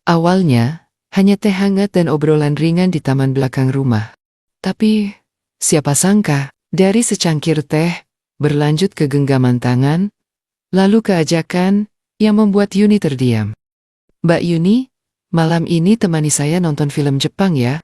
Awalnya, hanya teh hangat dan obrolan ringan di taman belakang rumah. Tapi, siapa sangka, dari secangkir teh, berlanjut ke genggaman tangan, lalu ke ajakan yang membuat Yuni terdiam. "Mbak Yuni, malam ini temani saya nonton film Jepang ya?"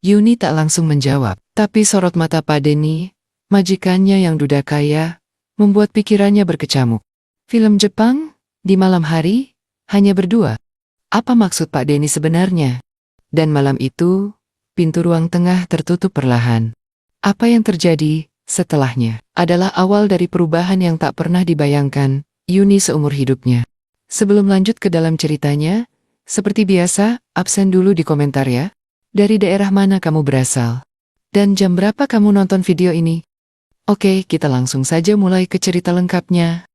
Yuni tak langsung menjawab, tapi sorot mata Pak Denny, majikannya yang duda kaya, membuat pikirannya berkecamuk. Film Jepang? Di malam hari? Hanya berdua? Apa maksud Pak Denny sebenarnya? Dan malam itu, pintu ruang tengah tertutup perlahan. Apa yang terjadi setelahnya adalah awal dari perubahan yang tak pernah dibayangkan Yuni seumur hidupnya. Sebelum lanjut ke dalam ceritanya, seperti biasa, absen dulu di komentar ya. Dari daerah mana kamu berasal? Dan jam berapa kamu nonton video ini? Oke, kita langsung saja mulai ke cerita lengkapnya.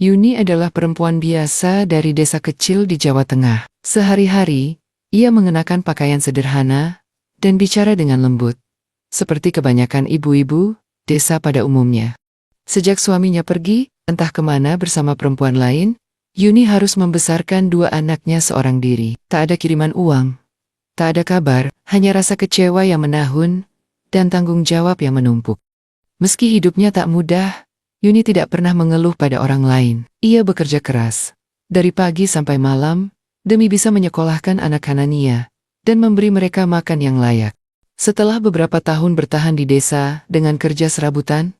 Yuni adalah perempuan biasa dari desa kecil di Jawa Tengah. Sehari-hari, ia mengenakan pakaian sederhana dan bicara dengan lembut, seperti kebanyakan ibu-ibu desa pada umumnya. Sejak suaminya pergi, entah kemana bersama perempuan lain, Yuni harus membesarkan dua anaknya seorang diri. Tak ada kiriman uang. Tak ada kabar, hanya rasa kecewa yang menahun, dan tanggung jawab yang menumpuk. Meski hidupnya tak mudah, Yuni tidak pernah mengeluh pada orang lain. Ia bekerja keras, dari pagi sampai malam, demi bisa menyekolahkan anak Hanania, dan memberi mereka makan yang layak. Setelah beberapa tahun bertahan di desa dengan kerja serabutan,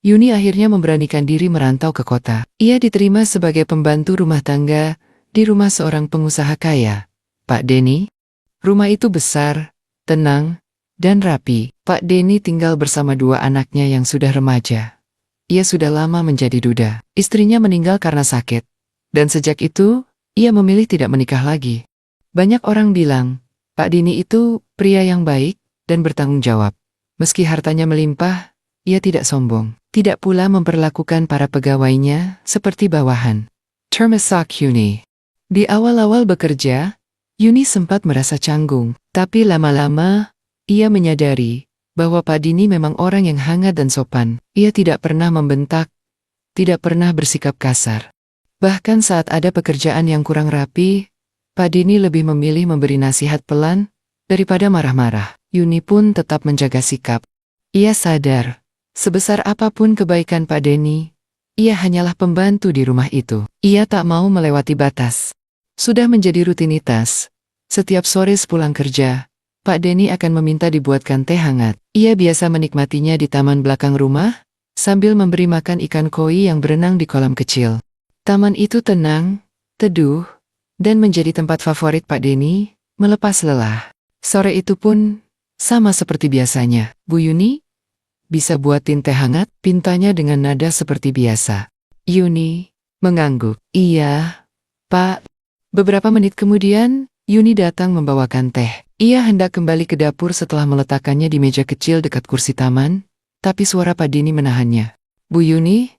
Yuni akhirnya memberanikan diri merantau ke kota. Ia diterima sebagai pembantu rumah tangga di rumah seorang pengusaha kaya, Pak Denny. Rumah itu besar, tenang, dan rapi. Pak Denny tinggal bersama dua anaknya yang sudah remaja. Ia sudah lama menjadi duda. Istrinya meninggal karena sakit. Dan sejak itu, ia memilih tidak menikah lagi. Banyak orang bilang, Pak Denny itu pria yang baik dan bertanggung jawab. Meski hartanya melimpah, ia tidak sombong. Tidak pula memperlakukan para pegawainya seperti bawahan. Termasuk Yuni. Di awal-awal bekerja, Yuni sempat merasa canggung, tapi lama-lama, ia menyadari bahwa Pak Denny memang orang yang hangat dan sopan. Ia tidak pernah membentak, tidak pernah bersikap kasar. Bahkan saat ada pekerjaan yang kurang rapi, Pak Denny lebih memilih memberi nasihat pelan daripada marah-marah. Yuni pun tetap menjaga sikap. Ia sadar, sebesar apapun kebaikan Pak Denny, ia hanyalah pembantu di rumah itu. Ia tak mau melewati batas. Sudah menjadi rutinitas. Setiap sore sepulang kerja, Pak Denny akan meminta dibuatkan teh hangat. Ia biasa menikmatinya di taman belakang rumah, sambil memberi makan ikan koi yang berenang di kolam kecil. Taman itu tenang, teduh, dan menjadi tempat favorit Pak Denny melepas lelah. Sore itu pun, sama seperti biasanya. "Bu Yuni, bisa buatin teh hangat?" pintanya dengan nada seperti biasa. Yuni mengangguk. "Iya, Pak." Beberapa menit kemudian, Yuni datang membawakan teh. Ia hendak kembali ke dapur setelah meletakkannya di meja kecil dekat kursi taman, tapi suara Pak Denny menahannya. "Bu Yuni,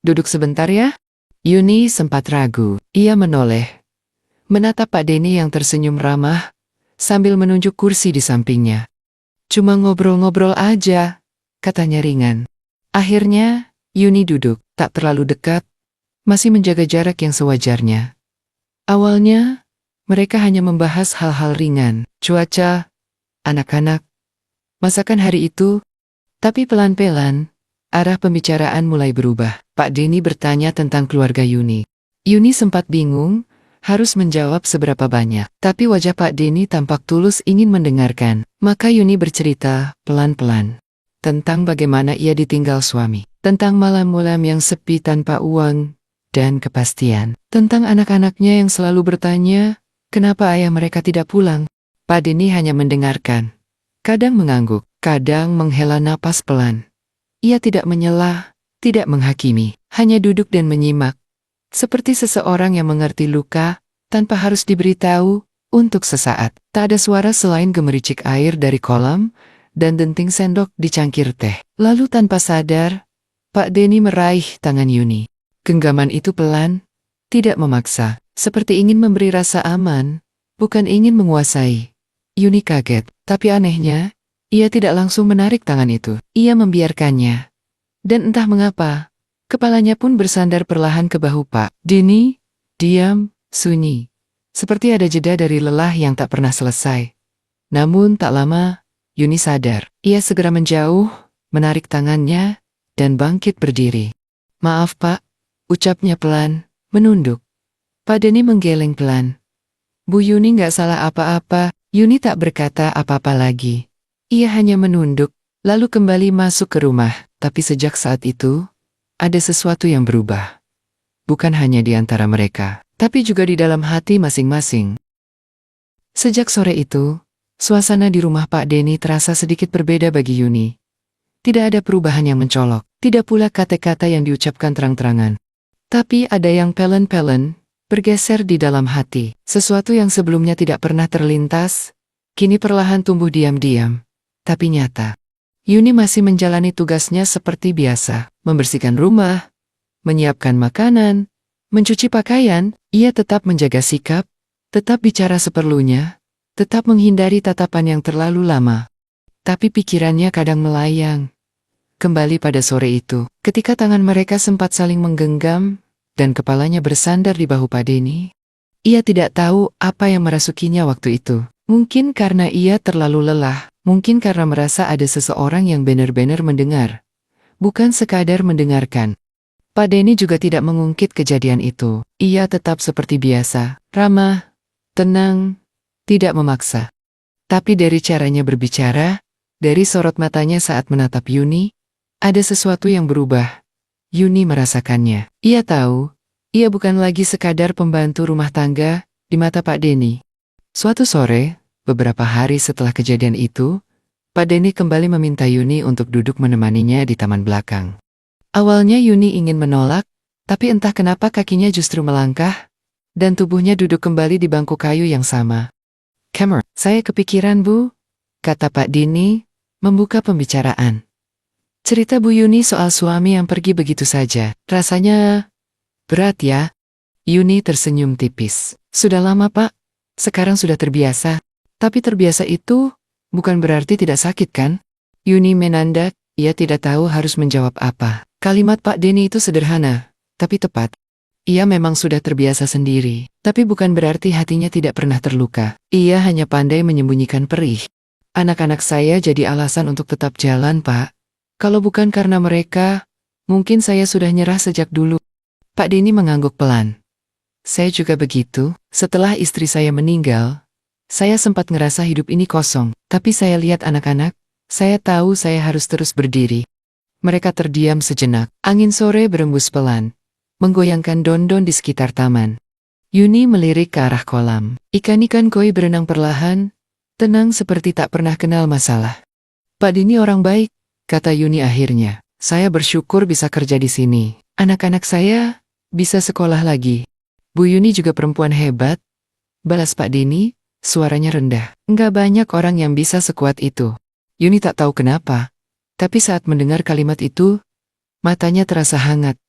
duduk sebentar ya?" Yuni sempat ragu. Ia menoleh, menatap Pak Denny yang tersenyum ramah, sambil menunjuk kursi di sampingnya. "Cuma ngobrol-ngobrol aja," katanya ringan. Akhirnya, Yuni duduk, tak terlalu dekat, masih menjaga jarak yang sewajarnya. Awalnya, mereka hanya membahas hal-hal ringan, cuaca, anak-anak, masakan hari itu, tapi pelan-pelan, arah pembicaraan mulai berubah. Pak Denny bertanya tentang keluarga Yuni. Yuni sempat bingung, harus menjawab seberapa banyak, tapi wajah Pak Denny tampak tulus ingin mendengarkan. Maka Yuni bercerita, pelan-pelan, tentang bagaimana ia ditinggal suami, tentang malam-malam yang sepi tanpa uang, dan kepastian, tentang anak-anaknya yang selalu bertanya, kenapa ayah mereka tidak pulang. Pak Denny hanya mendengarkan. Kadang mengangguk, kadang menghela napas pelan. Ia tidak menyela, tidak menghakimi, hanya duduk dan menyimak. Seperti seseorang yang mengerti luka, tanpa harus diberitahu, untuk sesaat. Tak ada suara selain gemericik air dari kolam, dan denting sendok di cangkir teh. Lalu tanpa sadar, Pak Denny meraih tangan Yuni. Genggaman itu pelan, tidak memaksa, seperti ingin memberi rasa aman, bukan ingin menguasai. Yuni kaget, tapi anehnya, ia tidak langsung menarik tangan itu. Ia membiarkannya. Dan entah mengapa, kepalanya pun bersandar perlahan ke bahu Pak Denny. Diam, sunyi. Seperti ada jeda dari lelah yang tak pernah selesai. Namun tak lama, Yuni sadar. Ia segera menjauh, menarik tangannya, dan bangkit berdiri. "Maaf Pak," ucapnya pelan, menunduk. Pak Denny menggeleng pelan. Bu Yuni nggak salah apa-apa. Yuni tak berkata apa-apa lagi. Ia hanya menunduk, lalu kembali masuk ke rumah. Tapi sejak saat itu, ada sesuatu yang berubah. Bukan hanya di antara mereka, tapi juga di dalam hati masing-masing. Sejak sore itu, suasana di rumah Pak Denny terasa sedikit berbeda bagi Yuni. Tidak ada perubahan yang mencolok, tidak pula kata-kata yang diucapkan terang-terangan. Tapi ada yang pelen-pelen, bergeser di dalam hati. Sesuatu yang sebelumnya tidak pernah terlintas, kini perlahan tumbuh diam-diam, tapi nyata. Yuni masih menjalani tugasnya seperti biasa, membersihkan rumah, menyiapkan makanan, mencuci pakaian. Ia tetap menjaga sikap, tetap bicara seperlunya, tetap menghindari tatapan yang terlalu lama. Tapi pikirannya kadang melayang. Kembali pada sore itu, ketika tangan mereka sempat saling menggenggam, dan kepalanya bersandar di bahu Pak Denny. Ia tidak tahu apa yang merasukinya waktu itu. Mungkin karena ia terlalu lelah, mungkin karena merasa ada seseorang yang benar-benar mendengar. Bukan sekadar mendengarkan. Pak Denny juga tidak mengungkit kejadian itu. Ia tetap seperti biasa, ramah, tenang, tidak memaksa. Tapi dari caranya berbicara, dari sorot matanya saat menatap Yuni, ada sesuatu yang berubah. Yuni merasakannya. Ia tahu, ia bukan lagi sekadar pembantu rumah tangga di mata Pak Denny. Suatu sore, beberapa hari setelah kejadian itu, Pak Denny kembali meminta Yuni untuk duduk menemaninya di taman belakang. Awalnya Yuni ingin menolak, tapi entah kenapa kakinya justru melangkah, dan tubuhnya duduk kembali di bangku kayu yang sama. "Cameron, saya kepikiran Bu," kata Pak Denny, membuka pembicaraan. Cerita Bu Yuni soal suami yang pergi begitu saja, rasanya berat ya. Yuni tersenyum tipis. "Sudah lama Pak, sekarang sudah terbiasa." "Tapi terbiasa itu bukan berarti tidak sakit kan?" Yuni menandak, ia tidak tahu harus menjawab apa. Kalimat Pak Denny itu sederhana, tapi tepat. Ia memang sudah terbiasa sendiri, tapi bukan berarti hatinya tidak pernah terluka. Ia hanya pandai menyembunyikan perih. "Anak-anak saya jadi alasan untuk tetap jalan Pak. Kalau bukan karena mereka, mungkin saya sudah nyerah sejak dulu." Pak Denny mengangguk pelan. "Saya juga begitu. Setelah istri saya meninggal, saya sempat ngerasa hidup ini kosong. Tapi saya lihat anak-anak, saya tahu saya harus terus berdiri." Mereka terdiam sejenak. Angin sore berembus pelan, menggoyangkan daun-daun di sekitar taman. Yuni melirik ke arah kolam. Ikan-ikan koi berenang perlahan, tenang seperti tak pernah kenal masalah. "Pak Denny orang baik," kata Yuni akhirnya. "Saya bersyukur bisa kerja di sini. Anak-anak saya bisa sekolah lagi." "Bu Yuni juga perempuan hebat," balas Pak Denny, suaranya rendah. "Enggak banyak orang yang bisa sekuat itu." Yuni tak tahu kenapa, tapi saat mendengar kalimat itu, matanya terasa hangat.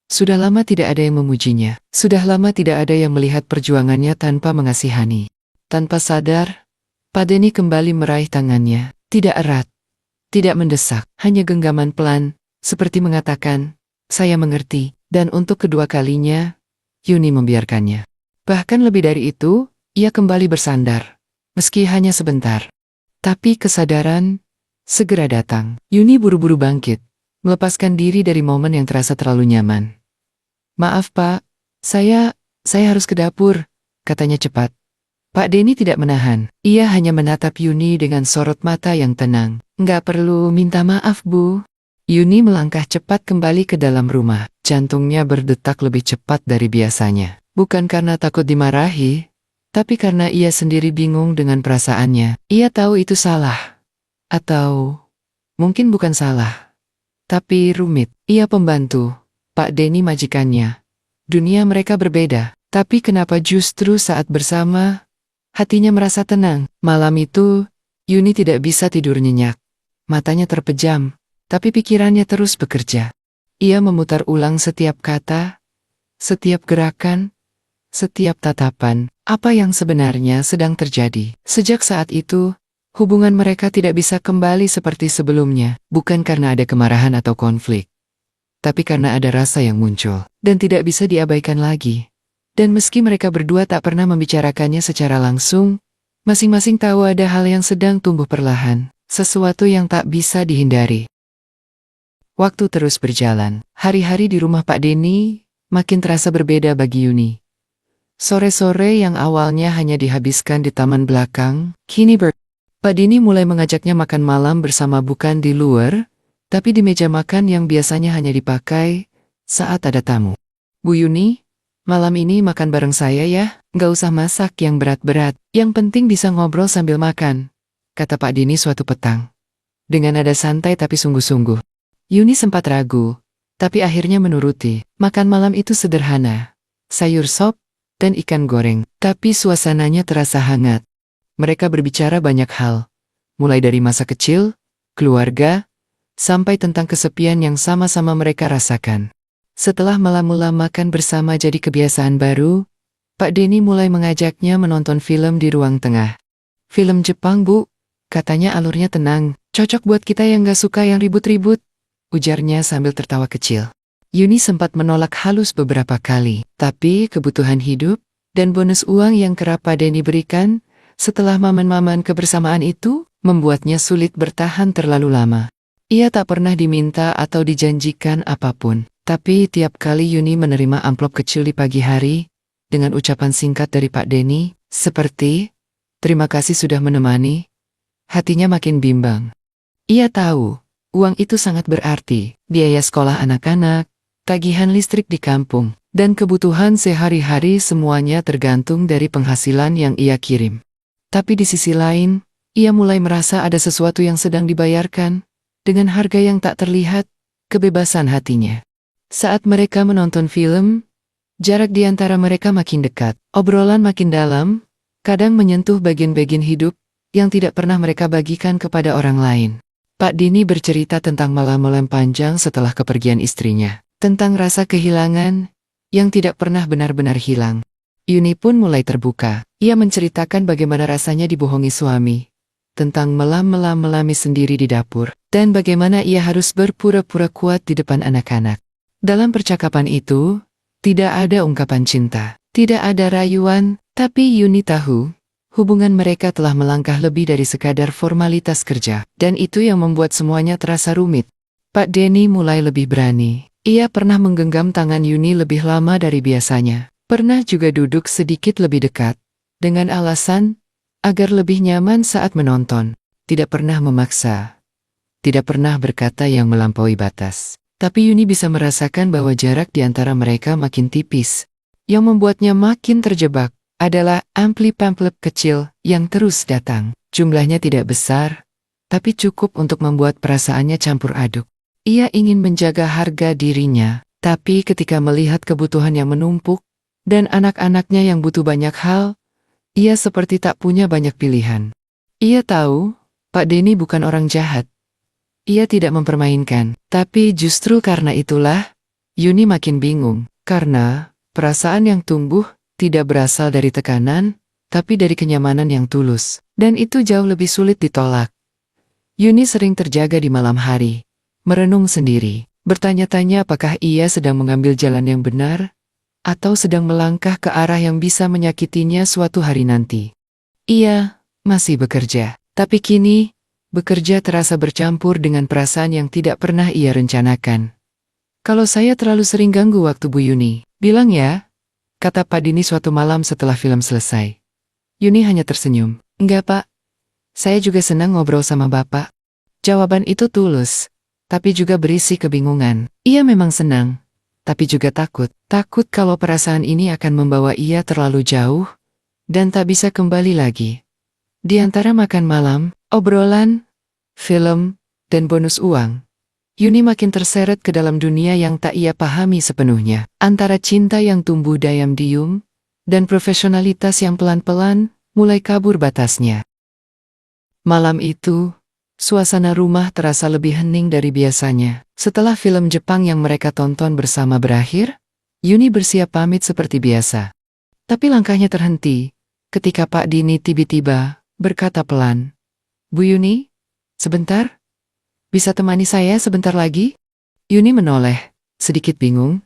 Sudah lama tidak ada yang memujinya. Sudah lama tidak ada yang melihat perjuangannya tanpa mengasihani. Tanpa sadar, Pak Denny kembali meraih tangannya. Tidak erat, tidak mendesak, hanya genggaman pelan, seperti mengatakan, "Saya mengerti." Dan untuk kedua kalinya, Yuni membiarkannya. Bahkan lebih dari itu, ia kembali bersandar. Meski hanya sebentar. Tapi kesadaran segera datang. Yuni buru-buru bangkit, melepaskan diri dari momen yang terasa terlalu nyaman. "Maaf Pak, saya harus ke dapur," katanya cepat. Pak Denny tidak menahan, ia hanya menatap Yuni dengan sorot mata yang tenang. "Nggak perlu minta maaf Bu." Yuni melangkah cepat kembali ke dalam rumah, jantungnya berdetak lebih cepat dari biasanya. Bukan karena takut dimarahi, tapi karena ia sendiri bingung dengan perasaannya. Ia tahu itu salah. Atau mungkin bukan salah, tapi rumit. Ia pembantu, Pak Denny majikannya. Dunia mereka berbeda, tapi kenapa justru saat bersama, hatinya merasa tenang. Malam itu, Yuni tidak bisa tidur nyenyak. Matanya terpejam, tapi pikirannya terus bekerja. Ia memutar ulang setiap kata, setiap gerakan, setiap tatapan, apa yang sebenarnya sedang terjadi. Sejak saat itu, hubungan mereka tidak bisa kembali seperti sebelumnya, bukan karena ada kemarahan atau konflik, tapi karena ada rasa yang muncul, dan tidak bisa diabaikan lagi. Dan meski mereka berdua tak pernah membicarakannya secara langsung, masing-masing tahu ada hal yang sedang tumbuh perlahan, sesuatu yang tak bisa dihindari. Waktu terus berjalan. Hari-hari di rumah Pak Denny makin terasa berbeda bagi Yuni. Sore-sore yang awalnya hanya dihabiskan di taman belakang, kini Pak Denny mulai mengajaknya makan malam bersama, bukan di luar, tapi di meja makan yang biasanya hanya dipakai saat ada tamu. "Bu Yuni, malam ini makan bareng saya ya, nggak usah masak yang berat-berat, yang penting bisa ngobrol sambil makan," kata Pak Denny suatu petang. Dengan nada santai tapi sungguh-sungguh. Yuni sempat ragu, tapi akhirnya menuruti. Makan malam itu sederhana, sayur sop, dan ikan goreng, tapi suasananya terasa hangat. Mereka berbicara banyak hal, mulai dari masa kecil, keluarga, sampai tentang kesepian yang sama-sama mereka rasakan. Setelah malam-malam makan bersama jadi kebiasaan baru, Pak Denny mulai mengajaknya menonton film di ruang tengah. "Film Jepang, Bu," katanya, "alurnya tenang, cocok buat kita yang gak suka yang ribut-ribut," ujarnya sambil tertawa kecil. Yuni sempat menolak halus beberapa kali, tapi kebutuhan hidup dan bonus uang yang kerap Pak Denny berikan setelah momen-momen kebersamaan itu membuatnya sulit bertahan terlalu lama. Ia tak pernah diminta atau dijanjikan apapun. Tapi tiap kali Yuni menerima amplop kecil di pagi hari, dengan ucapan singkat dari Pak Denny, seperti, "Terima kasih sudah menemani," hatinya makin bimbang. Ia tahu, uang itu sangat berarti, biaya sekolah anak-anak, tagihan listrik di kampung, dan kebutuhan sehari-hari semuanya tergantung dari penghasilan yang ia kirim. Tapi di sisi lain, ia mulai merasa ada sesuatu yang sedang dibayarkan, dengan harga yang tak terlihat, kebebasan hatinya. Saat mereka menonton film, jarak di antara mereka makin dekat, obrolan makin dalam, kadang menyentuh bagian-bagian hidup yang tidak pernah mereka bagikan kepada orang lain. Pak Denny bercerita tentang malam-malam panjang setelah kepergian istrinya, tentang rasa kehilangan yang tidak pernah benar-benar hilang. Yuni pun mulai terbuka. Ia menceritakan bagaimana rasanya dibohongi suami, tentang melami sendiri di dapur, dan bagaimana ia harus berpura-pura kuat di depan anak-anak. Dalam percakapan itu, tidak ada ungkapan cinta, tidak ada rayuan, tapi Yuni tahu, hubungan mereka telah melangkah lebih dari sekadar formalitas kerja, dan itu yang membuat semuanya terasa rumit. Pak Denny mulai lebih berani. Ia pernah menggenggam tangan Yuni lebih lama dari biasanya, pernah juga duduk sedikit lebih dekat, dengan alasan agar lebih nyaman saat menonton, tidak pernah memaksa, tidak pernah berkata yang melampaui batas. Tapi Yuni bisa merasakan bahwa jarak di antara mereka makin tipis. Yang membuatnya makin terjebak adalah amplop kecil yang terus datang. Jumlahnya tidak besar, tapi cukup untuk membuat perasaannya campur aduk. Ia ingin menjaga harga dirinya, tapi ketika melihat kebutuhan yang menumpuk, dan anak-anaknya yang butuh banyak hal, ia seperti tak punya banyak pilihan. Ia tahu, Pak Denny bukan orang jahat. Ia tidak mempermainkan, tapi justru karena itulah, Yuni makin bingung, karena perasaan yang tumbuh tidak berasal dari tekanan, tapi dari kenyamanan yang tulus, dan itu jauh lebih sulit ditolak. Yuni sering terjaga di malam hari, merenung sendiri, bertanya-tanya apakah ia sedang mengambil jalan yang benar, atau sedang melangkah ke arah yang bisa menyakitinya suatu hari nanti. Ia masih bekerja, tapi kini, bekerja terasa bercampur dengan perasaan yang tidak pernah ia rencanakan. "Kalau saya terlalu sering ganggu waktu Bu Yuni, bilang ya," kata Pak Denny suatu malam setelah film selesai. Yuni hanya tersenyum. "Enggak, Pak. Saya juga senang ngobrol sama Bapak." Jawaban itu tulus, tapi juga berisi kebingungan. Ia memang senang, tapi juga takut. Takut kalau perasaan ini akan membawa ia terlalu jauh, dan tak bisa kembali lagi. Di antara makan malam, obrolan, film, dan bonus uang, Yuni makin terseret ke dalam dunia yang tak ia pahami sepenuhnya. Antara cinta yang tumbuh diam-diam, dan profesionalitas yang pelan-pelan mulai kabur batasnya. Malam itu, suasana rumah terasa lebih hening dari biasanya. Setelah film Jepang yang mereka tonton bersama berakhir, Yuni bersiap pamit seperti biasa. Tapi langkahnya terhenti ketika Pak Denny tiba-tiba berkata pelan, "Bu Yuni, sebentar? Bisa temani saya sebentar lagi?" Yuni menoleh, sedikit bingung,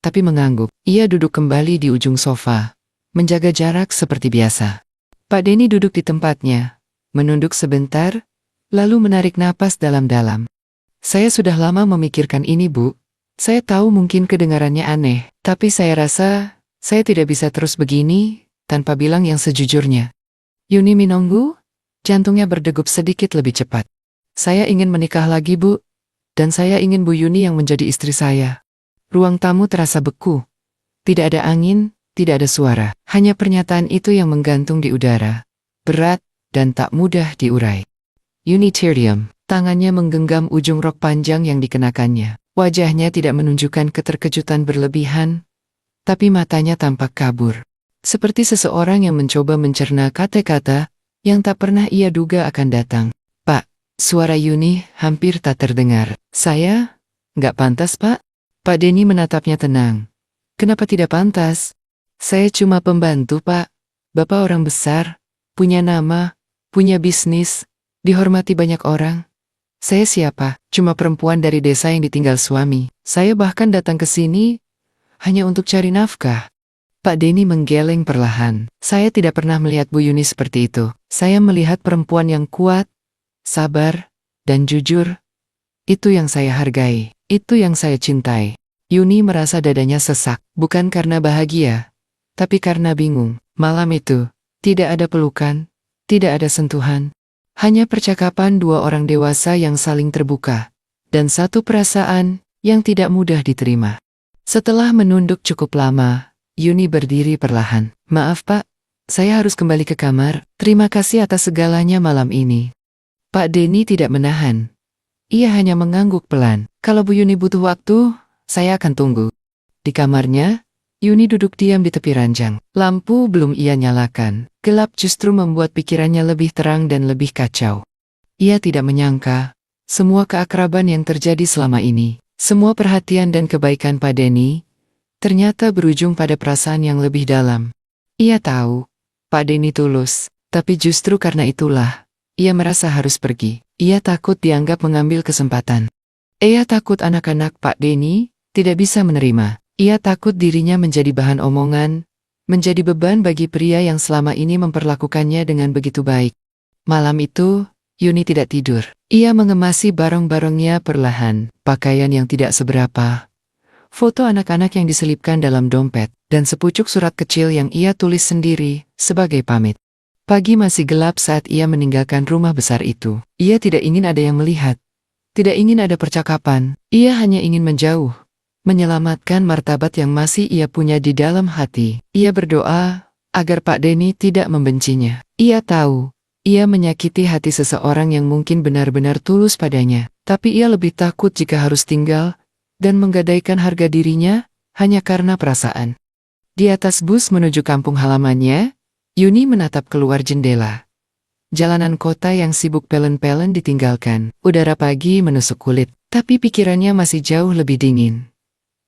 tapi mengangguk. Ia duduk kembali di ujung sofa, menjaga jarak seperti biasa. Pak Denny duduk di tempatnya, menunduk sebentar, lalu menarik napas dalam-dalam. Saya sudah lama memikirkan ini, Bu. Saya tahu mungkin kedengarannya aneh, tapi saya rasa saya tidak bisa terus begini tanpa bilang yang sejujurnya. Yuni menunggu, jantungnya berdegup sedikit lebih cepat. Saya ingin menikah lagi, Bu, dan saya ingin Bu Yuni yang menjadi istri saya. Ruang tamu terasa beku. Tidak ada angin, tidak ada suara. Hanya pernyataan itu yang menggantung di udara. Berat dan tak mudah diurai. Yuni terdiam. Tangannya menggenggam ujung rok panjang yang dikenakannya. Wajahnya tidak menunjukkan keterkejutan berlebihan, tapi matanya tampak kabur. Seperti seseorang yang mencoba mencerna kata-kata yang tak pernah ia duga akan datang. Pak, suara Yuni hampir tak terdengar. Saya? Nggak pantas, Pak? Pak Denny menatapnya tenang. Kenapa tidak pantas? Saya cuma pembantu, Pak. Bapak orang besar, punya nama, punya bisnis, dihormati banyak orang. Saya siapa? Cuma perempuan dari desa yang ditinggal suami. Saya bahkan datang ke sini hanya untuk cari nafkah. Pak Denny menggeleng perlahan. Saya tidak pernah melihat Bu Yuni seperti itu. Saya melihat perempuan yang kuat, sabar, dan jujur. Itu yang saya hargai. Itu yang saya cintai. Yuni merasa dadanya sesak, bukan karena bahagia, tapi karena bingung. Malam itu, tidak ada pelukan, tidak ada sentuhan. Hanya percakapan dua orang dewasa yang saling terbuka, dan satu perasaan yang tidak mudah diterima. Setelah menunduk cukup lama, Yuni berdiri perlahan. Maaf, Pak, saya harus kembali ke kamar. Terima kasih atas segalanya malam ini. Pak Denny tidak menahan. Ia hanya mengangguk pelan. Kalau Bu Yuni butuh waktu, saya akan tunggu. Di kamarnya, Yuni duduk diam di tepi ranjang. Lampu belum ia nyalakan. Gelap justru membuat pikirannya lebih terang dan lebih kacau. Ia tidak menyangka, semua keakraban yang terjadi selama ini, semua perhatian dan kebaikan Pak Denny, ternyata berujung pada perasaan yang lebih dalam. Ia tahu, Pak Denny tulus, tapi justru karena itulah, ia merasa harus pergi. Ia takut dianggap mengambil kesempatan. Ia takut anak-anak Pak Denny tidak bisa menerima. Ia takut dirinya menjadi bahan omongan, menjadi beban bagi pria yang selama ini memperlakukannya dengan begitu baik. Malam itu, Yuni tidak tidur. Ia mengemasi barang-barangnya perlahan, pakaian yang tidak seberapa, foto anak-anak yang diselipkan dalam dompet, dan sepucuk surat kecil yang ia tulis sendiri sebagai pamit. Pagi masih gelap saat ia meninggalkan rumah besar itu. Ia tidak ingin ada yang melihat, tidak ingin ada percakapan. Ia hanya ingin menjauh, menyelamatkan martabat yang masih ia punya di dalam hati. Ia berdoa agar Pak Denny tidak membencinya. Ia tahu, ia menyakiti hati seseorang yang mungkin benar-benar tulus padanya. Tapi ia lebih takut jika harus tinggal dan menggadaikan harga dirinya hanya karena perasaan. Di atas bus menuju kampung halamannya, Yuni menatap keluar jendela. Jalanan kota yang sibuk pelen-pelen ditinggalkan. Udara pagi menusuk kulit, tapi pikirannya masih jauh lebih dingin.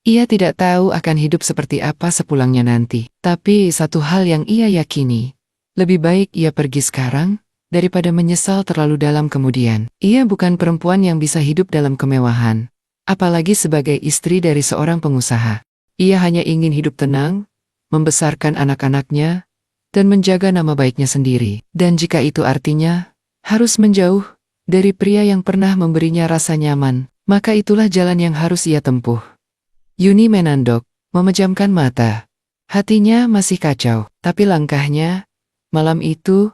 Ia tidak tahu akan hidup seperti apa sepulangnya nanti. Tapi satu hal yang ia yakini, lebih baik ia pergi sekarang daripada menyesal terlalu dalam kemudian. Ia bukan perempuan yang bisa hidup dalam kemewahan, apalagi sebagai istri dari seorang pengusaha. Ia hanya ingin hidup tenang, membesarkan anak-anaknya, dan menjaga nama baiknya sendiri. Dan jika itu artinya harus menjauh dari pria yang pernah memberinya rasa nyaman, maka itulah jalan yang harus ia tempuh. Yuni menandok, memejamkan mata. Hatinya masih kacau, tapi langkahnya, malam itu,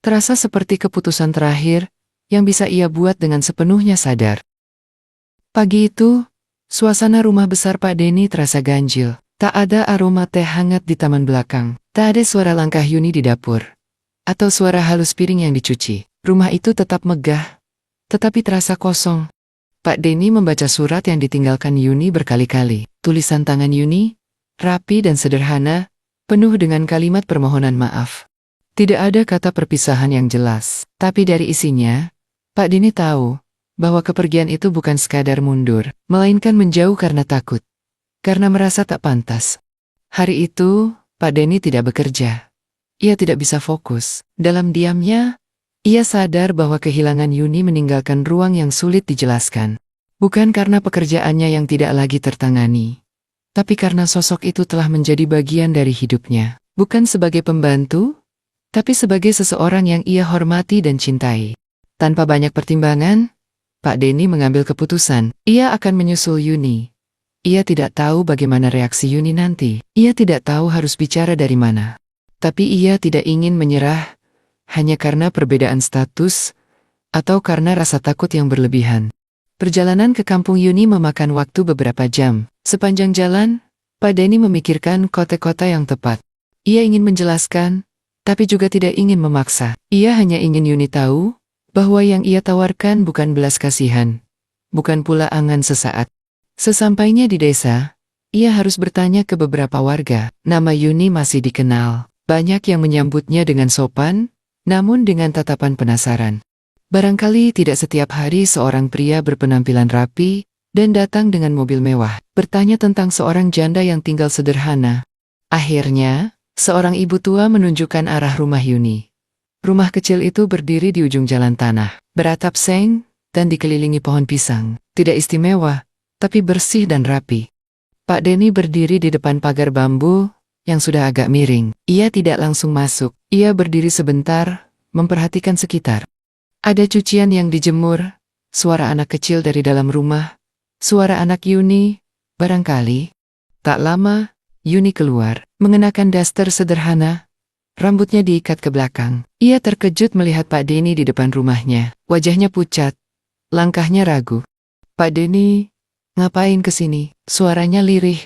terasa seperti keputusan terakhir yang bisa ia buat dengan sepenuhnya sadar. Pagi itu, suasana rumah besar Pak Denny terasa ganjil. Tak ada aroma teh hangat di taman belakang. Tak ada suara langkah Yuni di dapur, atau suara halus piring yang dicuci. Rumah itu tetap megah, tetapi terasa kosong. Pak Denny membaca surat yang ditinggalkan Yuni berkali-kali. Tulisan tangan Yuni, rapi dan sederhana, penuh dengan kalimat permohonan maaf. Tidak ada kata perpisahan yang jelas, tapi dari isinya, Pak Denny tahu bahwa kepergian itu bukan sekadar mundur, melainkan menjauh karena takut, karena merasa tak pantas. Hari itu, Pak Denny tidak bekerja. Ia tidak bisa fokus. Dalam diamnya, ia sadar bahwa kehilangan Yuni meninggalkan ruang yang sulit dijelaskan. Bukan karena pekerjaannya yang tidak lagi tertangani, tapi karena sosok itu telah menjadi bagian dari hidupnya. Bukan sebagai pembantu, tapi sebagai seseorang yang ia hormati dan cintai. Tanpa banyak pertimbangan, Pak Denny mengambil keputusan. Ia akan menyusul Yuni. Ia tidak tahu bagaimana reaksi Yuni nanti. Ia tidak tahu harus bicara dari mana. Tapi ia tidak ingin menyerah, hanya karena perbedaan status, atau karena rasa takut yang berlebihan. Perjalanan ke kampung Yuni memakan waktu beberapa jam. Sepanjang jalan, Pak Denny memikirkan kota-kota yang tepat. Ia ingin menjelaskan, tapi juga tidak ingin memaksa. Ia hanya ingin Yuni tahu bahwa yang ia tawarkan bukan belas kasihan, bukan pula angan sesaat. Sesampainya di desa, ia harus bertanya ke beberapa warga. Nama Yuni masih dikenal. Banyak yang menyambutnya dengan sopan, namun dengan tatapan penasaran. Barangkali tidak setiap hari seorang pria berpenampilan rapi dan datang dengan mobil mewah, bertanya tentang seorang janda yang tinggal sederhana. Akhirnya, seorang ibu tua menunjukkan arah rumah Yuni. Rumah kecil itu berdiri di ujung jalan tanah, beratap seng, dan dikelilingi pohon pisang. Tidak istimewa, tapi bersih dan rapi. Pak Denny berdiri di depan pagar bambu yang sudah agak miring. Ia tidak langsung masuk. Ia berdiri sebentar, memperhatikan sekitar. Ada cucian yang dijemur, suara anak kecil dari dalam rumah, suara anak Yuni, barangkali. Tak lama, Yuni keluar, mengenakan daster sederhana, rambutnya diikat ke belakang. Ia terkejut melihat Pak Denny di depan rumahnya. Wajahnya pucat, langkahnya ragu. Pak Denny, ngapain kesini? Suaranya lirih,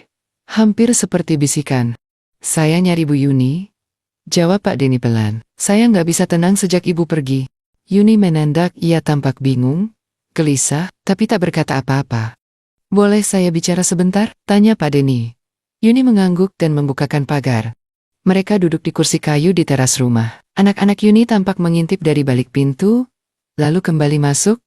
hampir seperti bisikan. Saya nyari Bu Yuni, jawab Pak Denny pelan. Saya nggak bisa tenang sejak ibu pergi. Yuni menandak. Ia tampak bingung, gelisah, tapi tak berkata apa-apa. Boleh saya bicara sebentar? Tanya Pak Denny. Yuni mengangguk dan membukakan pagar. Mereka duduk di kursi kayu di teras rumah. Anak-anak Yuni tampak mengintip dari balik pintu, lalu kembali masuk,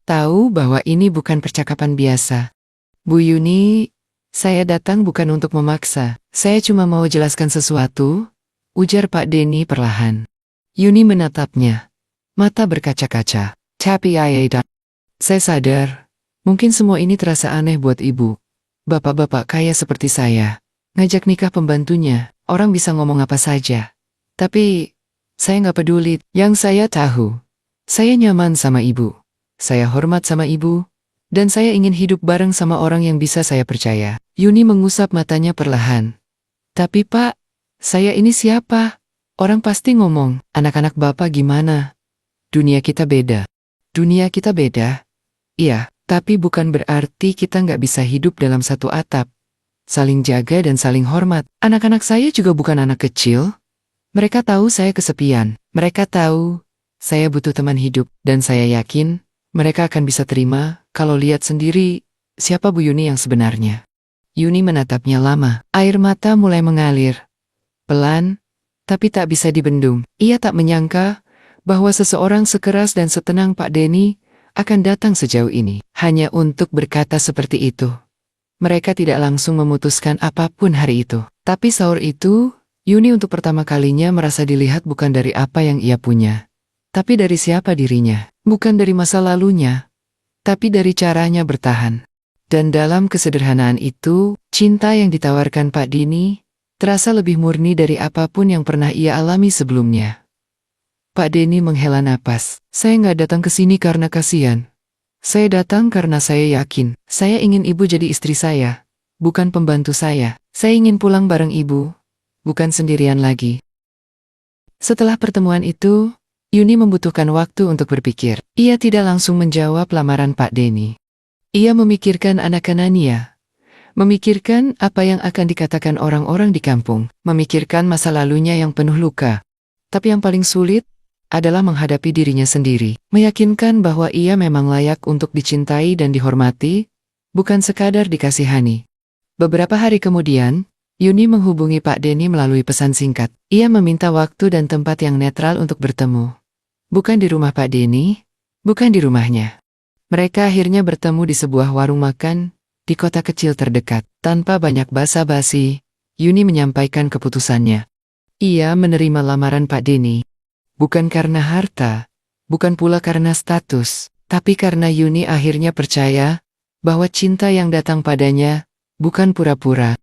tahu bahwa ini bukan percakapan biasa. Bu Yuni, saya datang bukan untuk memaksa. Saya cuma mau jelaskan sesuatu, ujar Pak Denny perlahan. Yuni menatapnya. Mata berkaca-kaca. Tapi saya sadar, mungkin semua ini terasa aneh buat ibu. Bapak-bapak kaya seperti saya, ngajak nikah pembantunya, orang bisa ngomong apa saja. Tapi, saya nggak peduli. Yang saya tahu, saya nyaman sama ibu. Saya hormat sama ibu. Dan saya ingin hidup bareng sama orang yang bisa saya percaya. Yuni mengusap matanya perlahan. Tapi Pak, saya ini siapa? Orang pasti ngomong, anak-anak bapak gimana? Dunia kita beda. Dunia kita beda? Iya, tapi bukan berarti kita nggak bisa hidup dalam satu atap. Saling jaga dan saling hormat. Anak-anak saya juga bukan anak kecil. Mereka tahu saya kesepian. Mereka tahu saya butuh teman hidup. Dan saya yakin mereka akan bisa terima kalau lihat sendiri siapa Bu Yuni yang sebenarnya. Yuni menatapnya lama. Air mata mulai mengalir. Pelan, tapi tak bisa dibendung. Ia tak menyangka bahwa seseorang sekeras dan setenang Pak Denny akan datang sejauh ini, hanya untuk berkata seperti itu. Mereka tidak langsung memutuskan apapun hari itu. Tapi sahur itu, Yuni untuk pertama kalinya merasa dilihat bukan dari apa yang ia punya, tapi dari siapa dirinya. Bukan dari masa lalunya, tapi dari caranya bertahan. Dan dalam kesederhanaan itu, cinta yang ditawarkan Pak Denny terasa lebih murni dari apapun yang pernah ia alami sebelumnya. Pak Denny menghela napas. Saya nggak datang ke sini karena kasihan. Saya datang karena saya yakin. Saya ingin ibu jadi istri saya, bukan pembantu saya. Saya ingin pulang bareng ibu, bukan sendirian lagi. Setelah pertemuan itu, Yuni membutuhkan waktu untuk berpikir. Ia tidak langsung menjawab lamaran Pak Denny. Ia memikirkan anak Anania. Memikirkan apa yang akan dikatakan orang-orang di kampung. Memikirkan masa lalunya yang penuh luka. Tapi yang paling sulit adalah menghadapi dirinya sendiri. Meyakinkan bahwa ia memang layak untuk dicintai dan dihormati, bukan sekadar dikasihani. Beberapa hari kemudian, Yuni menghubungi Pak Denny melalui pesan singkat. Ia meminta waktu dan tempat yang netral untuk bertemu. Bukan di rumah Pak Denny, bukan di rumahnya. Mereka akhirnya bertemu di sebuah warung makan di kota kecil terdekat. Tanpa banyak basa-basi, Yuni menyampaikan keputusannya. Ia menerima lamaran Pak Denny. Bukan karena harta, bukan pula karena status, tapi karena Yuni akhirnya percaya bahwa cinta yang datang padanya bukan pura-pura,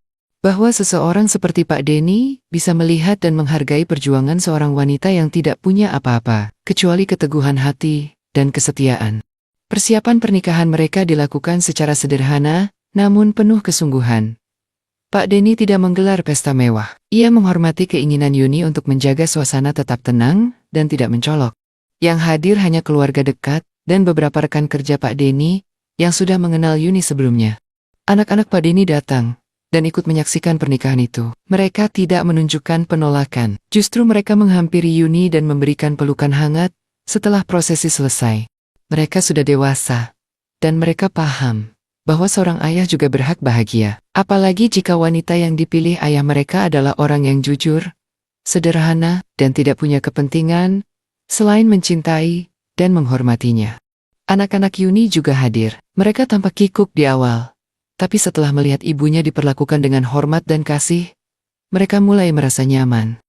bahwa seseorang seperti Pak Denny bisa melihat dan menghargai perjuangan seorang wanita yang tidak punya apa-apa, kecuali keteguhan hati dan kesetiaan. Persiapan pernikahan mereka dilakukan secara sederhana, namun penuh kesungguhan. Pak Denny tidak menggelar pesta mewah. Ia menghormati keinginan Yuni untuk menjaga suasana tetap tenang dan tidak mencolok. Yang hadir hanya keluarga dekat dan beberapa rekan kerja Pak Denny yang sudah mengenal Yuni sebelumnya. Anak-anak Pak Denny datang dan ikut menyaksikan pernikahan itu. Mereka tidak menunjukkan penolakan. Justru mereka menghampiri Yuni dan memberikan pelukan hangat setelah prosesi selesai. Mereka sudah dewasa dan mereka paham bahwa seorang ayah juga berhak bahagia. Apalagi jika wanita yang dipilih ayah mereka adalah orang yang jujur, sederhana, dan tidak punya kepentingan selain mencintai dan menghormatinya. Anak-anak Yuni juga hadir. Mereka tampak kikuk di awal, tapi setelah melihat ibunya diperlakukan dengan hormat dan kasih, mereka mulai merasa nyaman.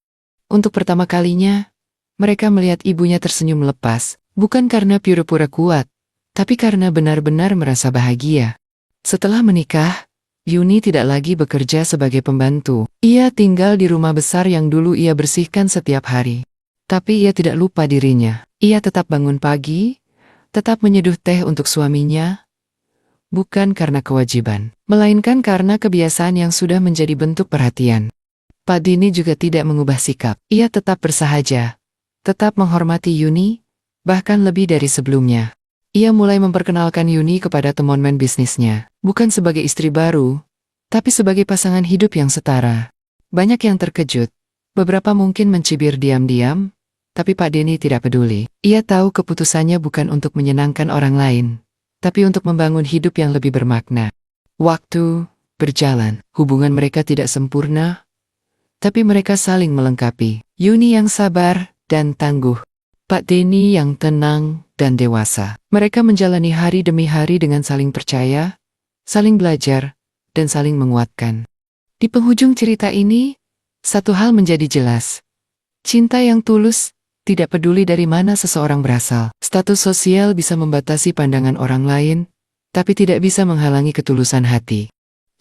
Untuk pertama kalinya, mereka melihat ibunya tersenyum lepas, bukan karena pura-pura kuat, tapi karena benar-benar merasa bahagia. Setelah menikah, Yuni tidak lagi bekerja sebagai pembantu. Ia tinggal di rumah besar yang dulu ia bersihkan setiap hari. Tapi ia tidak lupa dirinya. Ia tetap bangun pagi, tetap menyeduh teh untuk suaminya, bukan karena kewajiban, melainkan karena kebiasaan yang sudah menjadi bentuk perhatian. Pak Denny juga tidak mengubah sikap. Ia tetap bersahaja, tetap menghormati Yuni, bahkan lebih dari sebelumnya. Ia mulai memperkenalkan Yuni kepada teman bisnisnya, bukan sebagai istri baru, tapi sebagai pasangan hidup yang setara. Banyak yang terkejut, beberapa mungkin mencibir diam-diam, tapi Pak Denny tidak peduli. Ia tahu keputusannya bukan untuk menyenangkan orang lain, tapi untuk membangun hidup yang lebih bermakna. Waktu berjalan, hubungan mereka tidak sempurna, tapi mereka saling melengkapi. Yuni yang sabar dan tangguh, Pak Denny yang tenang dan dewasa. Mereka menjalani hari demi hari dengan saling percaya, saling belajar, dan saling menguatkan. Di penghujung cerita ini, satu hal menjadi jelas. Cinta yang tulus tidak peduli dari mana seseorang berasal. Status sosial bisa membatasi pandangan orang lain, tapi tidak bisa menghalangi ketulusan hati.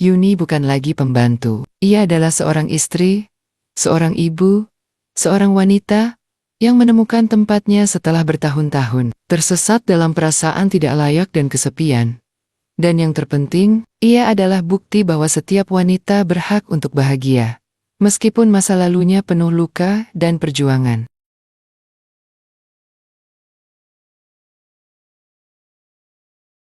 Yuni bukan lagi pembantu. Ia adalah seorang istri, seorang ibu, seorang wanita yang menemukan tempatnya setelah bertahun-tahun tersesat dalam perasaan tidak layak dan kesepian. Dan yang terpenting, ia adalah bukti bahwa setiap wanita berhak untuk bahagia, meskipun masa lalunya penuh luka dan perjuangan.